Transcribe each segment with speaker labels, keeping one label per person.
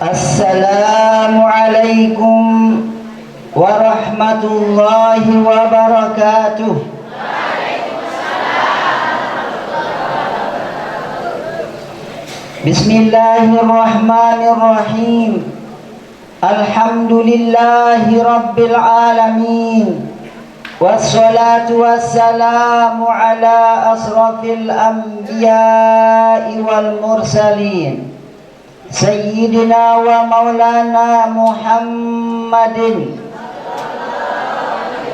Speaker 1: Assalamualaikum warahmatullahi wabarakatuh. Bismillahirrahmanirrahim. Alhamdulillahi rabbil alamin. Wassalatu wassalamu ala asrafil anbiya'i wal mursalin Sayyidina wa maulana Muhammadin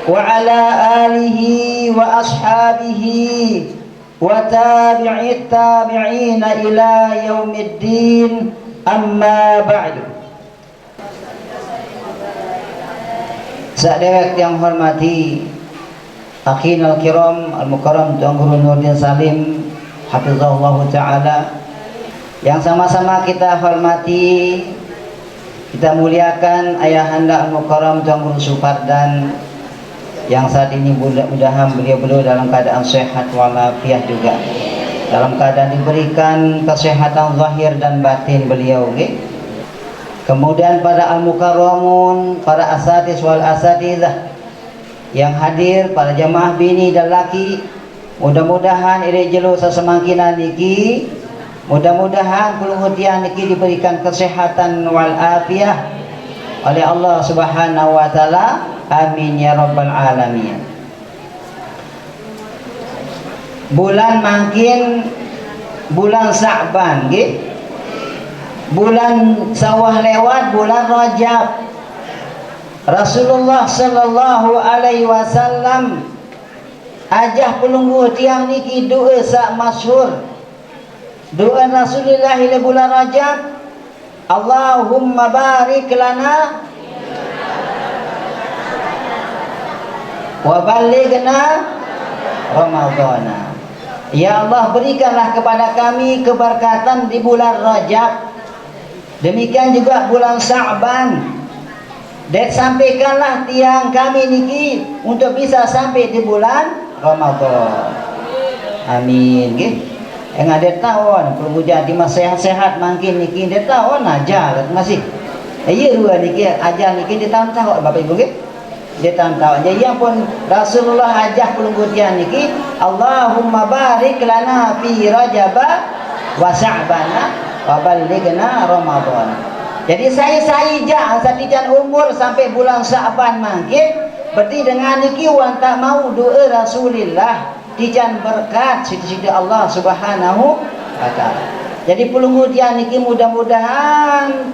Speaker 1: wa ala alihi wa ashabihi wa tabi'it tabi'ina ila yaumiddin, amma ba'du. Sahabat yang hormati, akhin al-kiram al-mukarram Tuan Guru Nurdin Salim hafizahullah ta'ala, yang sama-sama kita hormati, kita muliakan ayahanda al-mukarram Tuan Guru Supardan, yang saat ini mudah-mudahan beliau dalam keadaan sehat walafiat juga, dalam keadaan diberikan kesehatan zahir dan batin beliau, okay? Kemudian pada al-mukarramun, para asatiz wal asatidzah yang hadir, para jamaah bini dan laki, mudah-mudahan iri jelu sesemakinan niki, mudah-mudahan pulungutian niki diberikan kesehatan wal afiyah oleh Allah Subhanahu wa taala. Amin ya rabbal alamin. Bulan makin bulan Sa'ban, nggih. Bulan sawah lewat, bulan Rajab. Rasulullah sallallahu alaihi wasallam ajah pelunggu tiang niki doa sak masyhur. Doa Rasulullah di bulan Rajab, Allahumma barik lana wa balighna Ramadhana. Ya Allah, berikanlah kepada kami keberkatan di bulan Rajab, demikian juga bulan Sa'ban, dan sampaikanlah tiang kami niki untuk bisa sampai di bulan Ramadan. Amin, nggih. Yang ada tahun perlu jadi mas sehat-sehat makin niki dia tahun aja masih. Iya dua niki aja niki di tahun-tahun Bapak Ibu, nggih. Dia tahun-tahun. Jadi yang pun Rasulullah ajah pelungkutian niki, Allahumma barik lana fi Rajab wa Sa'bana wa balighna Ramadan. Jadi saya satijan umur sampai bulan Sa'ban mangkin, berarti dengan niki wan tak mau doa Rasulullah dijan berkat sidi-sidi Allah Subhanahu wa taala. Jadi pelungkutian niki mudah-mudahan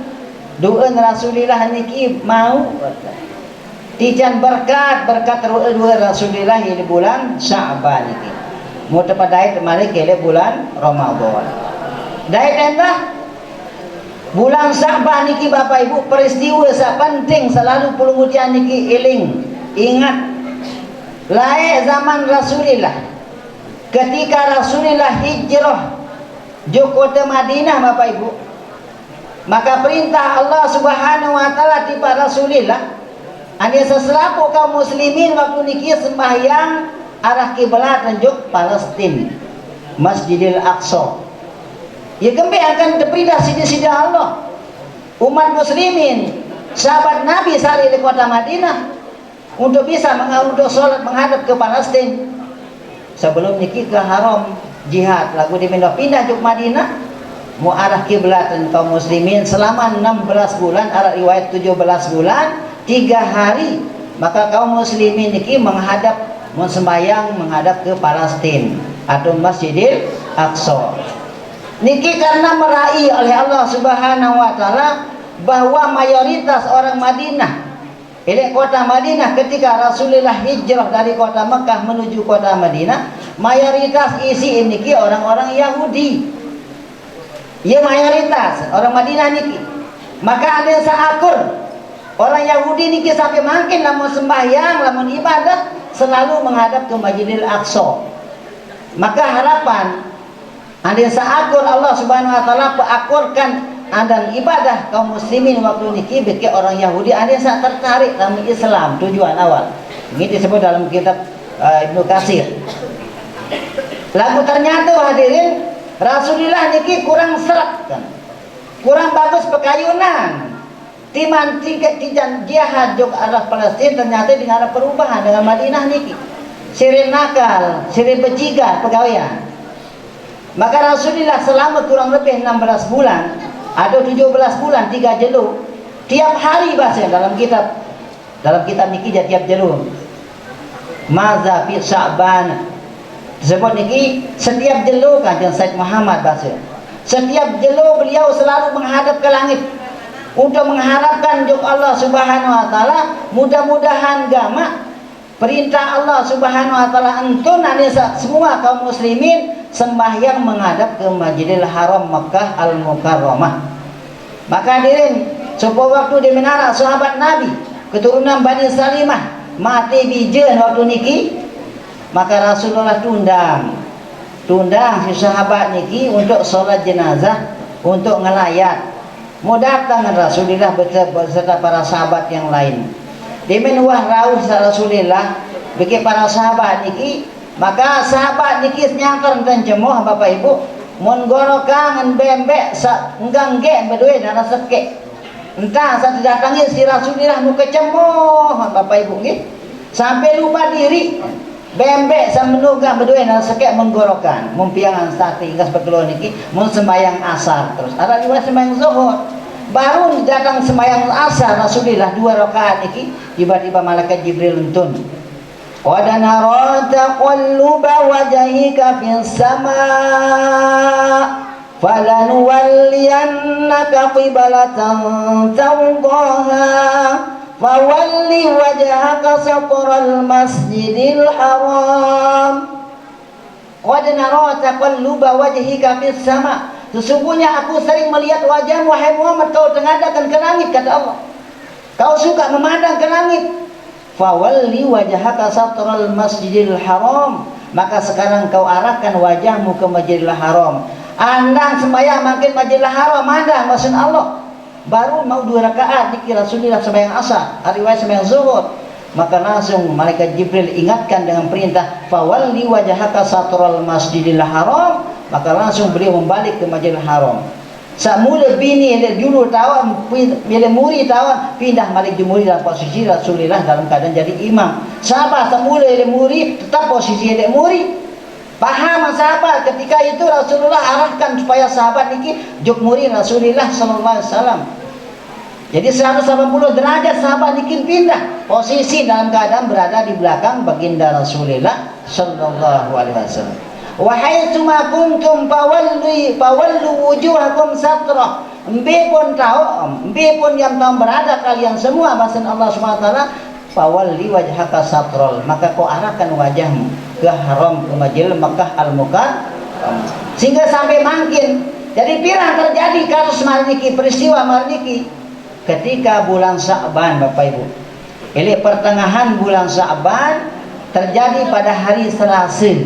Speaker 1: doa Rasulullah niki mau dijan berkat doa Rasulullah di bulan Sa'ban niki. Mau tepat dait mari ke bulan Ramadan. Dait endah bulan Sa'ban niki Bapak Ibu, peristiwa sak penting selalu pelungkutian niki ingat lae zaman Rasulullah, ketika Rasulullah hijrah ke kota Madinah Bapak Ibu, maka perintah Allah Subhanahu wa taala tiba Rasulullah ane seselaku kaum muslimin waktu niki sembahyang arah kiblat menunjuk Palestina, Masjidil Aqsa. Ya gembe akan terpindah sidi-sidi Allah. Umat muslimin, sahabat Nabi sari di kota Madinah untuk bisa untuk sholat menghadap ke Palestina. Sebelum niki ke haram jihad, lagu dipindah-pindah ke Madinah, mau arah kiblat kaum muslimin selama 16 bulan, arah riwayat 17 bulan, 3 hari. Maka kaum muslimin niki sembahyang menghadap ke Palestina atau Masjidil Aqsa. Niki karena meraih oleh Allah Subhanahu wa taala bahwa mayoritas orang Madinah, kota Madinah ketika Rasulullah hijrah dari kota Mekah menuju kota Madinah, mayoritas isi niki orang-orang Yahudi. Ya mayoritas orang Madinah niki. Maka ada yang seakur orang Yahudi niki sampai makin lamun sembahyang, lamun ibadah selalu menghadap ke Masjidil Aqsa. Maka harapan andai seakur Allah Subhanahu wa taala peakurkan dan ibadah kaum muslimin waktu niki bagi orang Yahudi andai sak tertarik dalam Islam tujuan awal. Ini disebut dalam kitab Ibnu Katsir. Lagu ternyata hadirin Rasulullah niki kurang seret kan. Kurang bagus pekayunan. Timan tijan jihad jok arah Palestina ternyata dengan ada perubahan dengan Madinah niki. Sering nakal, sering bejigat pegawaian. Maka Rasulullah selama kurang lebih 16 bulan atau 17 bulan 3 jeluk tiap hari bahasa dalam kitab niki tiap jeluk. Maza fi Sya'ban disebut niki setiap jeluk Kanjeng Said Muhammad bahasa. Setiap jeluk beliau selalu menghadap ke langit untuk mengharapkan juk Allah Subhanahu wa taala mudah-mudahan gama perintah Allah Subhanahu wa taala entun anisa semua kaum muslimin sembahyang menghadap ke Masjidil Haram Makkah Al-Mukarramah. Maka hadirin sebuah waktu di menara sahabat Nabi keturunan Bani Salimah mati bijen waktu niki, maka Rasulullah tundang si sahabat niki untuk sholat jenazah, untuk ngelayat. Mau datang Rasulullah beserta para sahabat yang lain. Demen wah rawuh Rasulullah bagi para sahabat niki, maka sahabat niki nyangker dan jemoh Bapak Ibu mun goro kangen bembek enggang ge beduin ana seke. Entah saat datangi si Rasulullah mu kecemoh Bapak Ibu nggih. Sampai lupa diri. Bembek sampenuga beduin ana seke mun gorokan, mun piangan stati gas betulo niki mun sembayang asar terus. Ada juga sembayang zuhur. Baru datang sembahyang asar Rasulullah 2 rakaat iki tiba-tiba malaikat Jibril entun. Qad nara taqalluba wajhika fis samaa falanuwalliyannaka qiblatan tardaha fawalli wajhaka satral masjidil haram. Qad nara taqalluba wajhika fis samaa. Sesungguhnya aku sering melihat wajahmu wahai Muhammad, kau tengadahkan ke langit, kata Allah. Kau suka memandang ke langit. Fawalli wajhaka satral masjidil haram. Maka sekarang kau arahkan wajahmu ke Masjidil Haram. Andang sembahyang makin Masjidil Haram, andang maksud Allah. Baru mau 2 rakaat dikira Rasulullah sembahyang asar, riwayat sembahyang zuhur. Maka langsung malaikat Jibril ingatkan dengan perintah fawalli wajhaka satral masjidil haram. Maka langsung beliau membalik ke Masjidil Haram. Samula bini ele dulu tawan bila muri tawan pindah balik jumuri dalam posisi Rasulullah dalam keadaan jadi imam. Sahabat semula ele muri tetap posisi ele muri. Paham sahabat ketika itu Rasulullah arahkan supaya sahabat niki juk muri Rasulullah sallallahu alaihi wasallam. Jadi 180 derajat sahabat niki pindah posisi dalam keadaan berada di belakang baginda Rasulullah sallallahu alaihi wasallam. Wa haitsu ma kuntum fawallu wujuhakum satrah. Embe pun yang tahu berada kalian semua bahasa Allah Subhanahu wa taala fawalli wajhaka satral. Maka kau arahkan wajahmu ke haram, ke Masjidil Makkah Al-Mukarramah. Sehingga sampai makin jadi pirang terjadi kasus marniki, peristiwa marniki ketika bulan Sya'ban Bapak Ibu. Ini pertengahan bulan Sya'ban terjadi pada hari Selasa.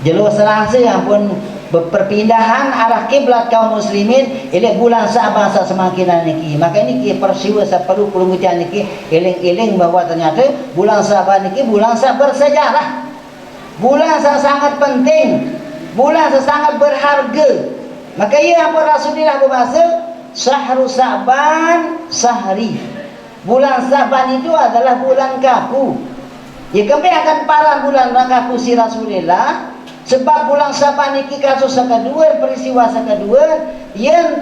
Speaker 1: Jalur Selasa yang pun perpindahan arah kiblat kaum muslimin ini bulan Sya'ban semakin niki. Maka ini peristiwa perlu pelungutan niki eling-eling bahwa ternyata bulan Sya'ban niki bulan bersejarah. Bulan sangat penting, bulan sangat berharga. Maka ia apa Rasulullah bermaksud Syahrul Sya'ban sahri. Bulan Sya'ban itu adalah bulan kaku. Ya kami akan para bulan kaku si Rasulullah. Sebab bulan Sya'ban niki kasus kedua, peristiwa kedua, ia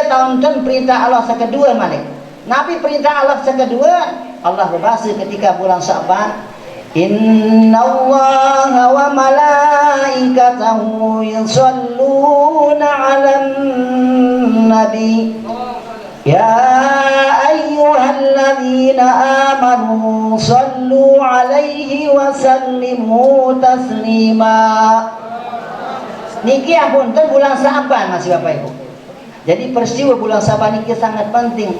Speaker 1: tahun perintah Allah kedua malik. Nabi perintah Allah kedua, Allah berbahasa ketika bulan Sya'ban, Innallaha wa malaikatahu yusalluna 'alan nabi. Ya ayyuhalladzina amanu sallu alaihi wa sallimu taslima. Niki ampun bulan Sya'ban masih Bapak Ibu. Jadi peristiwa bulan Sya'ban niki sangat penting.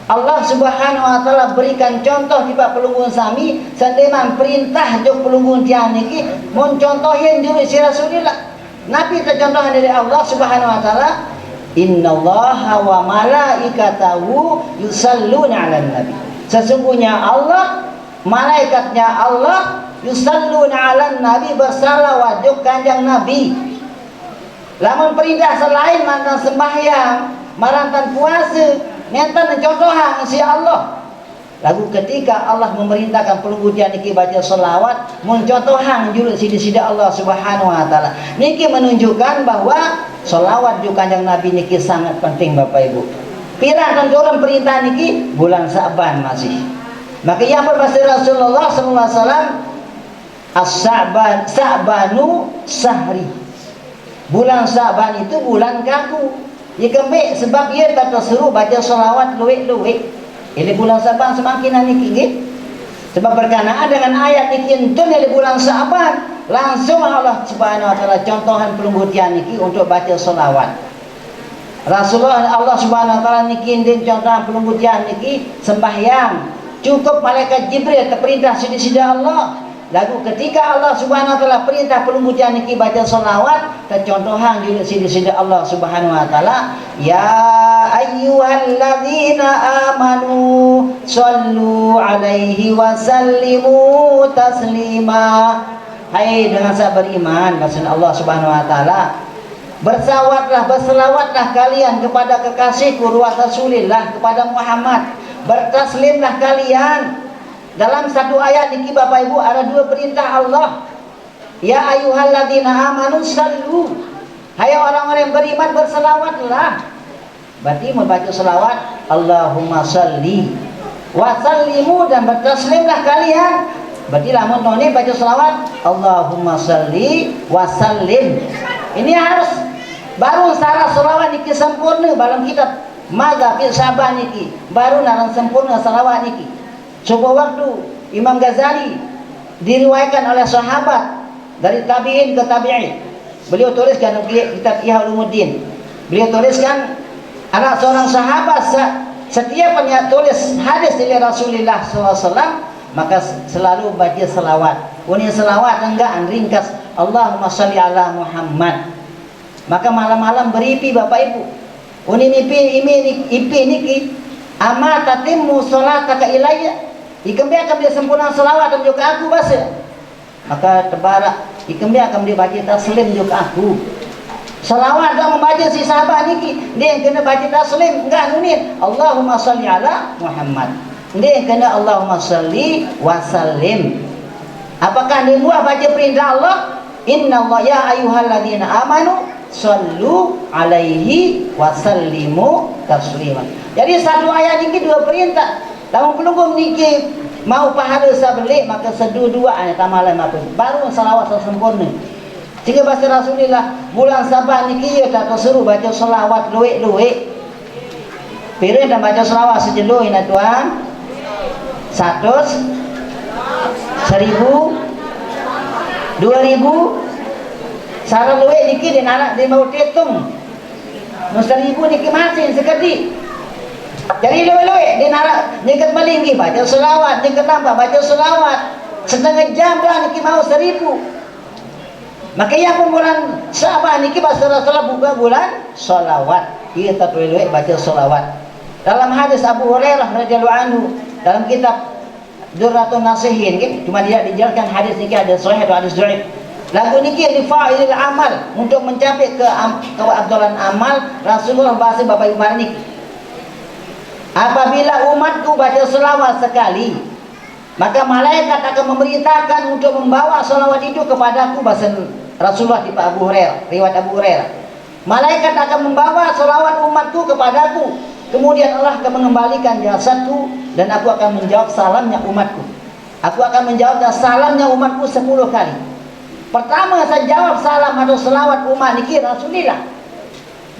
Speaker 1: Allah Subhanahu wa taala berikan contoh tiba pelunggun sami sendeman perintah jok pelunggun tiang niki mun contohin diri si Rasulillah. Nabi tercontoh dari Allah Subhanahu wa taala, innallaha wa malaikatahu yusalluna 'alan nabi. Sesungguhnya Allah, malaikatnya Allah yusalluna 'alan nabi, bersalawat jok kanjeng Nabi. Lamun perintah selain mantan sembahyang, marantan puasa, nenten contohan si Allah. Lagu ketika Allah memerintahkan pelungguan niki baca selawat, mencontohan jurus sida Allah Subhanahu wa taala. Niki menunjukkan bahwa selawat juga kanjeng Nabi niki sangat penting Bapak Ibu. Pirang tenturan perintah niki bulan Sa'ban masih. Maka yang berbahasa Rasulullah sallallahu alaihi wasallam As-Sa'banu sahri. Bulan Sa'ban itu bulan kaku. Ya kembali sebab ia tak tersuruh baca selawat luwek-luwek. Ini bulan Sa'ban semakin niki nggih. Sebab berkenaan dengan ayat niki entun di bulan Sa'ban, langsung Allah Subhanahu wa taala contohan pelungguan niki untuk baca selawat. Rasulullah Allah Subhanahu wa taala niki ndin contohan pelungguan niki sembahyang. Cukup malaikat Jibril terperintah sida Allah. Lagu ketika Allah Subhanahu wa taala perintah pelungguan niki baca selawat, tercontohan juga sida Allah Subhanahu wa taala, ya ayyuhalladzina amanu sallu alaihi wa sallimu taslima. Hai dengan sahabat beriman, maksud Allah Subhanahu wa taala, berselawatlah kalian kepada kekasihku Rasulullah, kepada Muhammad. Bertaslimlah kalian. Dalam satu ayat niki Bapak Ibu ada dua perintah Allah. Ya ayyuhalladzina amanu sallu. Hai orang-orang yang beriman, berselawatlah. Berarti membaca selawat Allahumma salli wa sallimu, dan bertaslimlah kalian. Berarti lamun noni baca selawat Allahumma salli wa sallim. Ini harus baru salah selawat niki sempurna dalam kitab Mazhab Sa'ban niki. Baru narang sempurna selawat niki. Sebuah waktu Imam Ghazali diriwayatkan oleh sahabat dari tabi'in ke tabi'in. Beliau tuliskan kitab Ihya Ulumuddin. Beliau tuliskan anak seorang sahabat setiap yang tulis hadis dari Rasulullah SAW maka selalu baca selawat. Ini selawat enggak ringkas Allahumma sholli ala Muhammad. Maka malam-malam beripi Bapak Ibu. Ini ipi niki ama tatimmu sholataka ilayya. Ikembe akan dia sempurna selawat dan juga aku bahasa. Maka tebarak ikembe akan dia baca taslim juga aku. Selawat dah membaca si sahabat niki, dia yang kena baca taslim enggak nunin Allahumma sholli ala Muhammad. Dia yang kena Allahumma sholli wa sallim. Apakah dia buat baca perintah Allah? Innallaha ya ayyuhalladzina amanu sallu alaihi wa sallimu taslima. Jadi satu ayat niki dua perintah. Lamun pelunggung niki mau pahala sabelik maka sedua-dua ayat amalan apa baru salawat sempurna. Sehingga bahasa Rasulullah bulan Sa'ban niki ya tak suruh baca selawat luwek-luwek. Pire dan baca selawat sejelo ina tuan. 100 1000 2000 sareng luwek niki den anak dia mau tetung. Nu 1000 niki masih sekedi. Jadi luwe-luwe dia nak nyekat malinggi baca selawat, nyekat nambah baca selawat. Setengah jam dah niki mau 1000. Maka yang bulan Sa'ban niki bahasa Rasulullah buka bulan selawat. Kita luwe-luwe baca selawat. Dalam hadis Abu Hurairah radhiyallahu anhu dalam kitab Durratun Nasihin, cuma dia dijelaskan hadis niki ada sahih atau hadis dhaif. Lagu niki li fa'ilil amal, untuk mencapai keabdalan amal. Rasulullah bahasa Bapak Ibu niki, apabila umatku baca selawat sekali, maka malaikat akan memerintahkan untuk membawa selawat itu kepadaku. Bahasa Rasulullah di Abu Hurairah, riwayat Abu Hurairah. Malaikat akan membawa selawat umatku kepadaku. Kemudian Allah akan mengembalikan jasadku dan aku akan menjawab salamnya umatku. Aku akan menjawab salamnya umatku 10 kali. Pertama saya jawab salam atau selawat umat niki Rasulullah.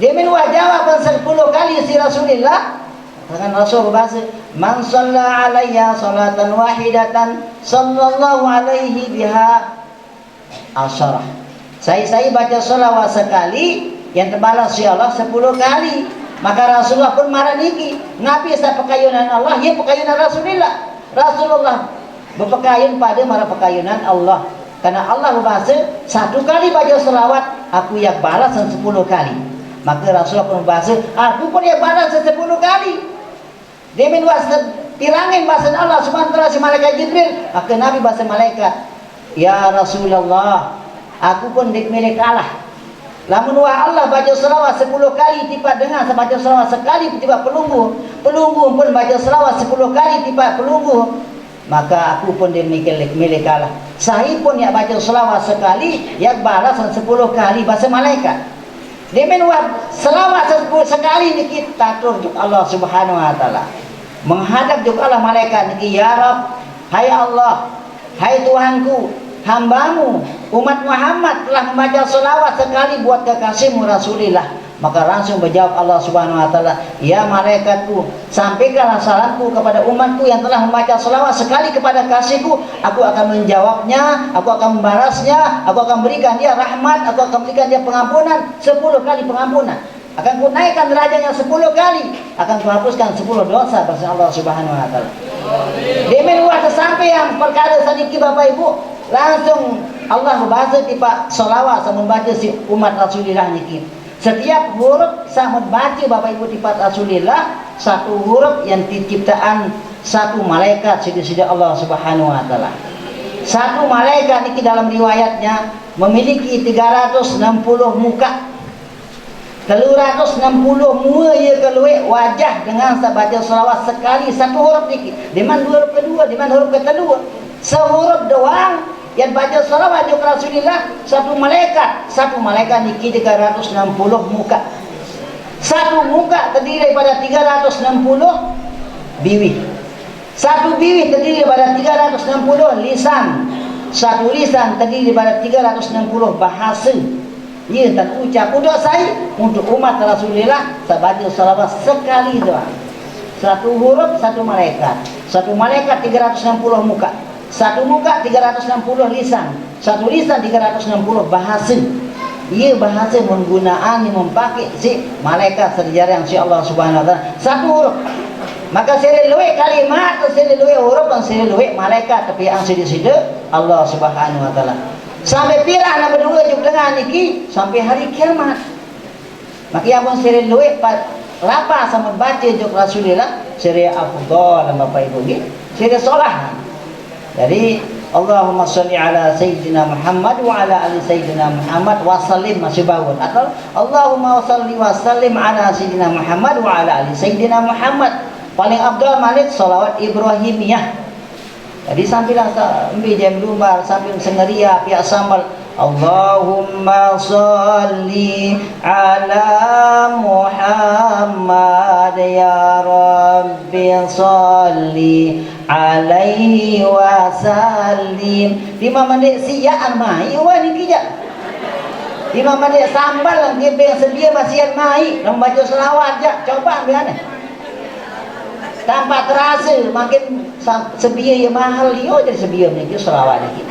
Speaker 1: Dia minta jawaban 10 kali si Rasulullah. Dengan Rasul bahasa, man shalla alayya salatan wahidatan sallallahu alaihi biha asyarah. Saya baca selawat sekali, yang terbalas si Allah 10 kali. Maka Rasulullah pun marah niki. Nabi sa pakayunan Allah, ya pakayunan Rasulullah. Rasulullah berpakaian pada mara pakayunan Allah. Karena Allah berbahasa, satu kali baca selawat, aku yang balas 10 kali. Maka Rasulullah pun berbahasa, aku pun yang balas 10 kali. Dia menguasai tirangin bahasa Allah subhanahu wa ta'ala si malaikat Jibril. Maka Nabi bahasa malaikat, ya Rasulullah, aku pun dikmilik kalah. Lamun wah Allah baca selawat 10 kali tiba dengar baca selawat sekali tiba pelunggu pun baca selawat 10 kali tiba pelunggu, maka aku pun milik kalah. Saya pun yang baca selawat sekali yang balas 10 kali bahasa malaikat. Dia menuat selawat 10 sekali ni kita turjuk Allah subhanahu wa ta'ala. Menghadap juk Allah malaikat ni, ya Rabb, hai Allah, hai Tuhanku, hambamu umat Muhammad telah membaca selawat sekali buat kekasihmu Rasulullah. Maka langsung berjawab Allah subhanahu wa ta'ala, ya malaikatku, sampaikanlah salamku kepada umatku yang telah membaca selawat sekali kepada kasihku. Aku akan menjawabnya, aku akan membalasnya, aku akan berikan dia rahmat, aku akan berikan dia pengampunan 10 kali pengampunan. Akan ku naikkan derajatnya 10 kali, akan ku hapuskan 10 dosa bersama Allah subhanahu wa ta'ala. Demi luar sampai yang perkara sedikit Bapak Ibu, langsung Allah berbahasa tiba selawat sama membaca si umat Rasulullah niki. Setiap huruf sama baca Bapak Ibu tiba Rasulullah, satu huruf yang diciptaan satu malaikat sida-sida Allah subhanahu wa ta'ala. Satu malaikat niki dalam riwayatnya memiliki 360 muka. 360 mua ia keluar wajah dengan baca selawat sekali satu huruf niki. Di mana huruf kedua, di mana huruf kedua. Sehuruf doang yang baca selawat juga Rasulullah satu malaikat niki 360 muka. Satu muka terdiri daripada 360 biwi. Satu biwi terdiri daripada 360 lisan. Satu lisan terdiri daripada 360 bahasa. Ya, dan ucap untuk saya, untuk umat Rasulullah, saya baca salawat sekali doang. Satu huruf, satu malaikat. Satu malaikat 360 muka. Satu muka 360 lisan. Satu lisan 360 bahasa. Ia bahasa penggunaan yang memakai si malaikat sejarah yang si Allah subhanahu wa ta'ala. Satu huruf. Maka saya luwe kalimat, saya luwe huruf, dan saya luwe malaikat. Tapi yang sida-sida Allah subhanahu wa ta'ala. Sampai pirah nak berdua juga dengan niki sampai hari kiamat. Maka yang pun seri luwe lapa sama baca juga Rasulullah seri afdal Bapak Ibu nggih. Seri solah. Jadi Allahumma shalli ala sayyidina Muhammad wa ala ali sayyidina Muhammad wa sallim masih bangun, atau Allahumma shalli wa sallim ala sayyidina Muhammad wa ala ali sayyidina Muhammad. Paling afdal malik salawat Ibrahimiyah. Jadi sambilan ambil jam lumbar sambil sengeria pihak sambal Allahumma sholli ala Muhammad ya Rabbi sholli alaihi wa sallim. 5 menit siap mai wah ni kijak. 5 menit sambal yang kebeng sedia masih mai membaca selawat jak coba ambil ana. Tanpa terasa makin sebiar yang mahal dia jadi sebiar ni selawat ni.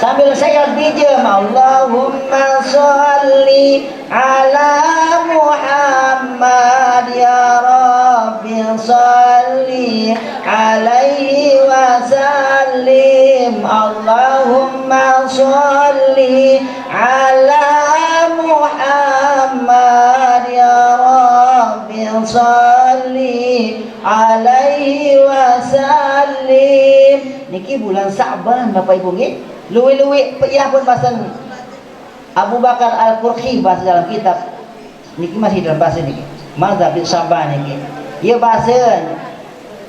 Speaker 1: Sambil saya bijam Allahumma sholli ala Muhammad ya Rabbi sholli alaihi wa sallim. Allahumma sholli ala Muhammad ya Rabbi sholli alaihi wa sallim. Niki bulan Sa'ban Bapak Ibu nggih. Luwe-luwe ya pun bahasa Abu Bakar Al-Qurhi bahasa dalam kitab niki masih dalam bahasa niki mazhab Sa'ban niki. Ia bahasa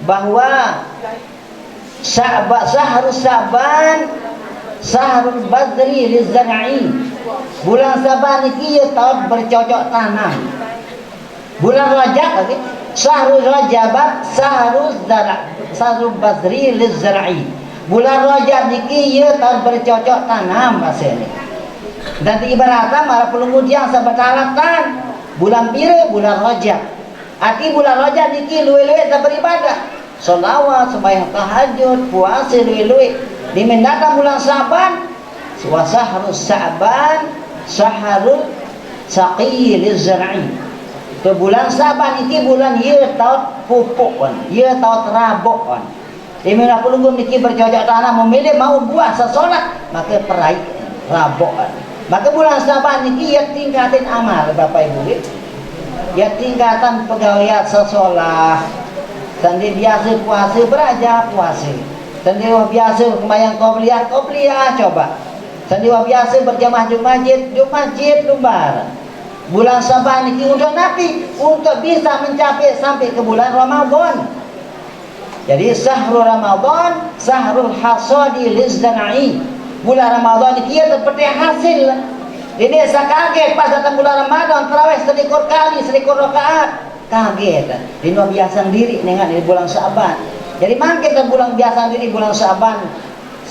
Speaker 1: bahwa Syahrul Sa'ban Syahrul Badri Lizar'i. Bulan Sa'ban niki ia tahun bercocok tanam. Bulan Rajab okay? Syahrul Rajab Syahrul Badri Lizar'i. Bulan Rajab niki ia tahun bercocok tanam bahasa ini. Dan ibaratkan para pelunggudian sebetalatan bulan pira bulan Rajab. Arti bulan Rajab niki luwe-luwe tak beribadah. Selawat, sembahyang tahajud, puasa luwe-luwe. Di mendatang bulan Sa'ban, Syahrul Sa'ban, Syahrul Saqi lizar'i. Tu bulan Saban iki bulan ye taut pupuk on, ye taut rabok on. Di mana pelunggung niki bercocok tanam memilih mau buah sesolat maka perai rabok on. Maka bulan Saban niki ye tingkatin amal Bapak Ibu. Ye tingkatan pegawai sesolah. Sandi biasa puasa beraja puasa. Sandi biasa sembahyang qobliyah coba. Sandi biasa berjamaah di masjid lumbar. Bulan Saban ini untuk Nabi untuk bisa mencapai sampai ke bulan Ramadan. Jadi syahrul Ramadan syahrul hasadi lizdana'i. Bulan Ramadan ini ia seperti hasil. Ini saya kaget pas datang bulan Ramadan tarawih selikur kali selikur rakaat. Kaget. Ini biasa diri dengan di bulan Saban. Jadi makin ke bulan biasa diri bulan Saban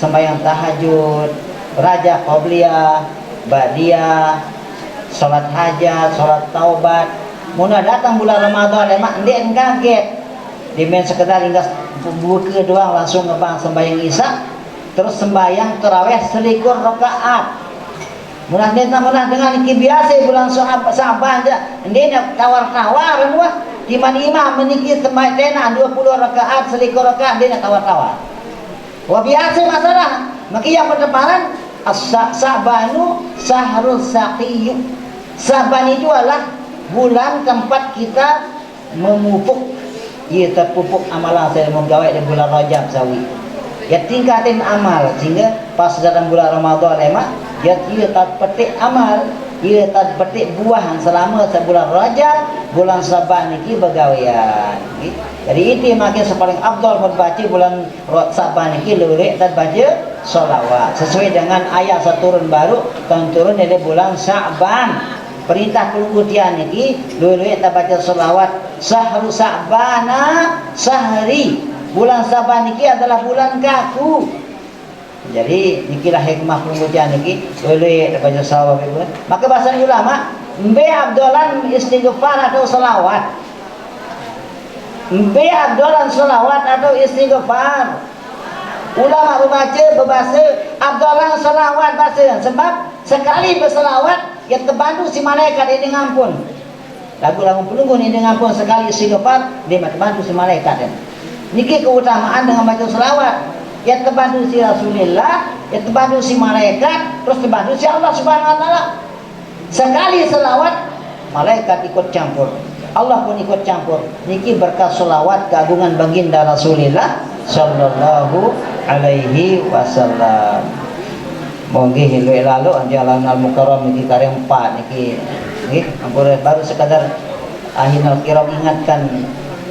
Speaker 1: sembahyang tahajud, raja qobliyah, ba'diyah, salat hajat, salat taubat. Muna datang bulan Ramadan lemak ndek kaget. Dimen sekedar hingga buka doang langsung ngebang sembahyang isya, terus sembahyang tarawih selikur rakaat. Muna dengan iki biasa bulan Saban aja. Ndek tawar-tawaran wah. Di mana imam meniki sembahyang tena 20 rakaat selikur rakaat dia tawar-tawar. Wah biasa masalah. Maka yang berdeparan as-Sabanu sahrul saqiyyu. Saban itu adalah bulan tempat kita memupuk, ia terpupuk amalan saya menggawai di bulan Rajab sawi. Ya tingkatin amal sehingga pas dalam bulan Ramadan lemak, ia tak petik amal, ia tak petik buah selama sebulan Rajab, bulan Saban ini bergawian. Jadi itu makin sepaling abdul membaca bulan Saban ini lurik dan baca sholawat sesuai dengan ayat seturun baru dan turun dari bulan Sa'ban. Perintah pelungkutian ini dulu kita baca selawat sahru sa'bana sahri. Bulan Saban ini adalah bulan kaku. Jadi ikilah hikmah pelungkutian ini dulu kita baca selawat. Maka bahasa ulama mbe abdolan istighfar atau selawat, mbe abdolan selawat atau istighfar. Ulama membaca berbahasa abdolan selawat bahasa sebab sekali berselawat yang terbantu si malaikat ini ngampun. Lagu-lagu pelunggu ini ngampun sekali istighfar dia terbantu si malaikat. Niki keutamaan dengan baca selawat. Yang terbantu si Rasulullah, yang terbantu si malaikat, terus terbantu si Allah Subhanahu wa taala. Sekali selawat malaikat ikut campur. Allah pun ikut campur. Niki berkat selawat keagungan baginda Rasulullah sallallahu alaihi wasallam. Monggi hilu lalu jalan al-mukarram niki kareng 4 niki nggih ampun baru sekadar ahinal kiram ingatkan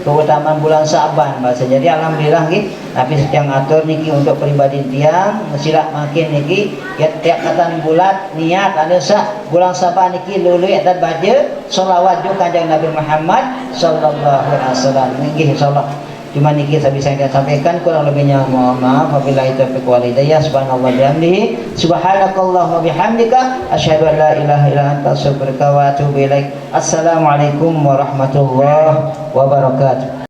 Speaker 1: keutamaan bulan Sa'ban bahasa. Jadi alhamdulillah nggih tapi sedang atur niki untuk pribadi tiang silak makin niki ya tiap katan bulat niat anu sah bulan Sa'ban niki lulu dan baca selawat juga kanjeng Nabi Muhammad sallallahu alaihi wasallam nggih insyaallah. Cuma niki saya bisa sampaikan, kurang lebihnya mohon maaf. Wabillahi taufiq wal hidayah. Subhanallah bihamdihi subhanakallah wa bihamdika asyhadu an la ilaha illa anta astaghfiruka wa atubu ilaik. Assalamualaikum warahmatullahi wabarakatuh.